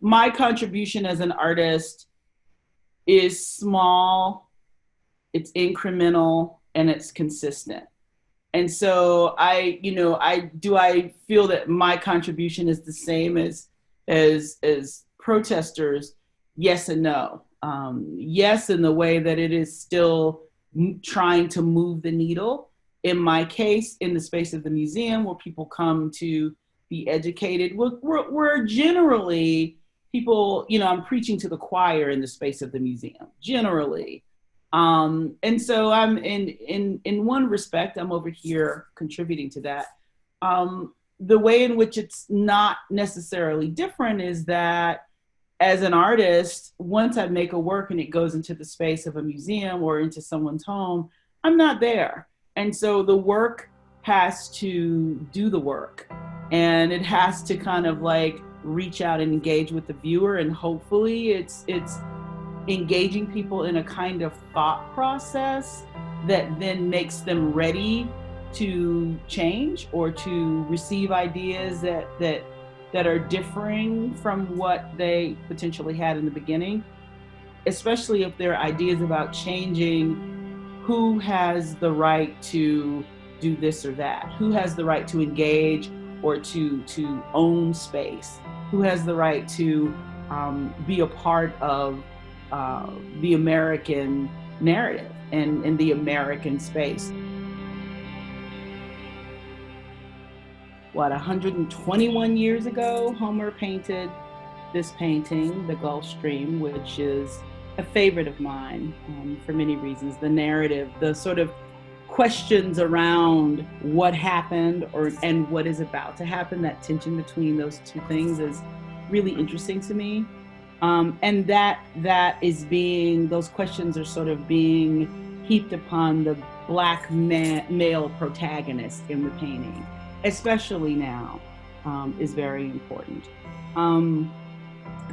my contribution as an artist is small, it's incremental, and it's consistent. And so I feel that my contribution is the same as protesters. Yes and no. Yes, in the way that it is still trying to move the needle. In my case, in the space of the museum, where people come to be educated, we're generally people. I'm preaching to the choir in the space of the museum generally. And so I'm in one respect, I'm over here contributing to that. The way in which it's not necessarily different is that as an artist, once I make a work and it goes into the space of a museum or into someone's home, I'm not there. And so the work has to do the work, and it has to kind of like reach out and engage with the viewer, and hopefully it's engaging people in a kind of thought process that then makes them ready to change or to receive ideas that are differing from what they potentially had in the beginning, especially if there are ideas about changing. Who has the right to do this or that? Who has the right to engage or to own space? Who has the right to be a part of the American narrative and the American space? 121 years ago, Homer painted this painting, The Gulf Stream, which is a favorite of mine for many reasons. The narrative, the sort of questions around what happened and what is about to happen, that tension between those two things is really interesting to me. And those questions are sort of being heaped upon the Black male protagonist in the painting, especially now, is very important.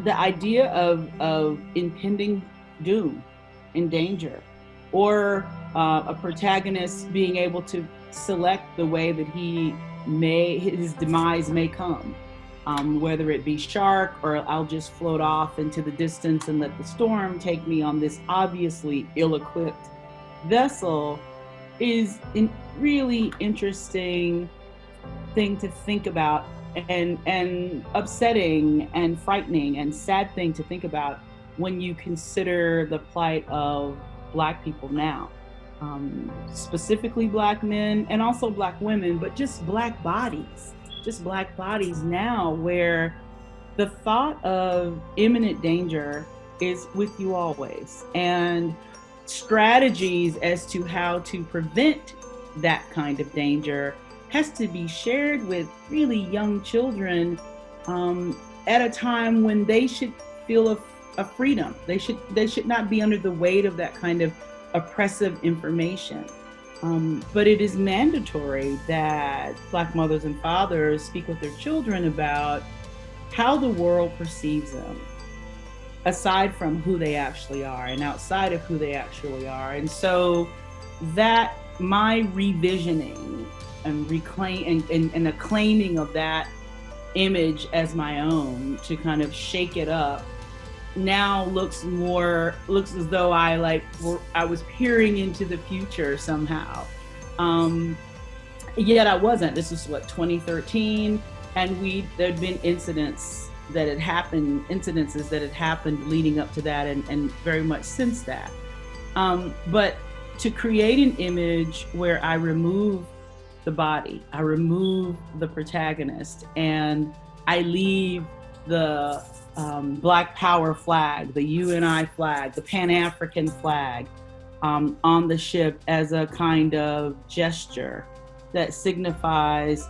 The idea of impending doom and danger, or a protagonist being able to select the way that his demise may come, whether it be shark or I'll just float off into the distance and let the storm take me on this obviously ill-equipped vessel, is a really interesting thing to think about, and upsetting and frightening and sad thing to think about when you consider the plight of Black people now, specifically Black men and also Black women, but just Black bodies now, where the thought of imminent danger is with you always, and strategies as to how to prevent that kind of danger has to be shared with really young children, at a time when they should feel a freedom. They should not be under the weight of that kind of oppressive information. But it is mandatory that Black mothers and fathers speak with their children about how the world perceives them, aside from who they actually are and outside of who they actually are. And so that my revisioning and and a claiming of that image as my own, to kind of shake it up, now looks as though I was peering into the future somehow. Yet I wasn't. This was 2013, and there'd been incidences that had happened leading up to that, and very much since that. But to create an image where I remove the body, I remove the protagonist, and I leave the Black Power flag, the UNI flag, the Pan-African flag on the ship as a kind of gesture that signifies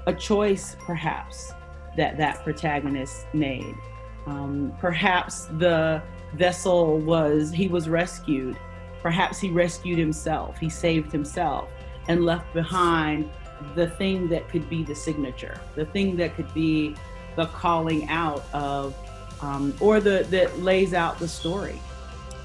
a choice, perhaps, that protagonist made. Perhaps the vessel he was rescued. Perhaps he rescued himself, he saved himself, and left behind the thing that could be the signature, the thing that could be the calling out of, or that lays out the story.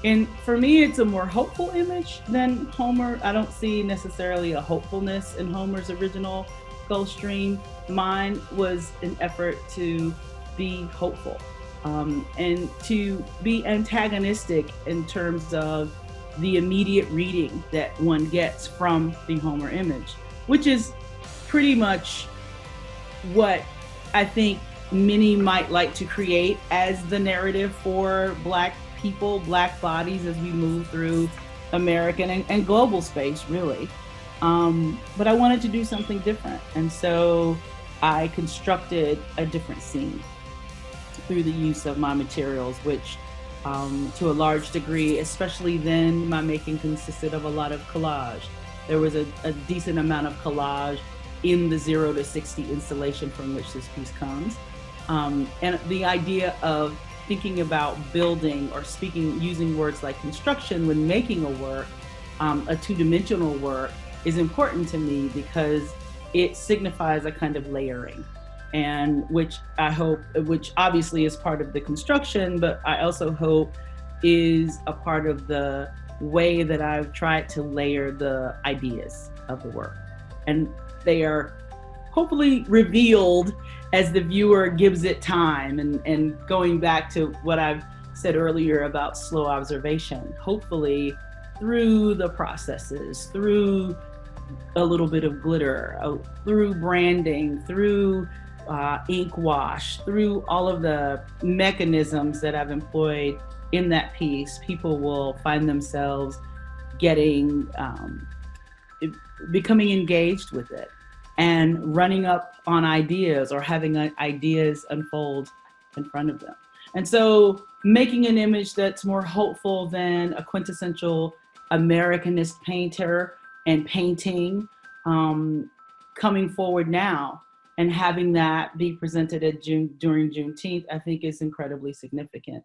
And for me, it's a more hopeful image than Homer. I don't see necessarily a hopefulness in Homer's original Gulf Stream. Mine was an effort to be hopeful, and to be antagonistic in terms of the immediate reading that one gets from the Homer image, which is pretty much what I think many might like to create as the narrative for Black people, Black bodies as we move through American and global space, really. But I wanted to do something different. And so I constructed a different scene through the use of my materials, which to a large degree, especially then, my making consisted of a lot of collage. There was a decent amount of collage in the 0 to 60 installation from which this piece comes. And the idea of thinking about building or speaking, using words like construction when making a work, a two-dimensional work, is important to me because it signifies a kind of layering, and which I hope, which obviously is part of the construction, but I also hope is a part of the way that I've tried to layer the ideas of the work. And they are hopefully revealed as the viewer gives it time. And going back to what I've said earlier about slow observation, hopefully through the processes, through a little bit of glitter, through branding, through ink wash, through all of the mechanisms that I've employed in that piece, people will find themselves getting, becoming engaged with it and running up on ideas or having ideas unfold in front of them. And so making an image that's more hopeful than a quintessential Americanist painter and painting, coming forward now and having that be presented at during Juneteenth, I think is incredibly significant.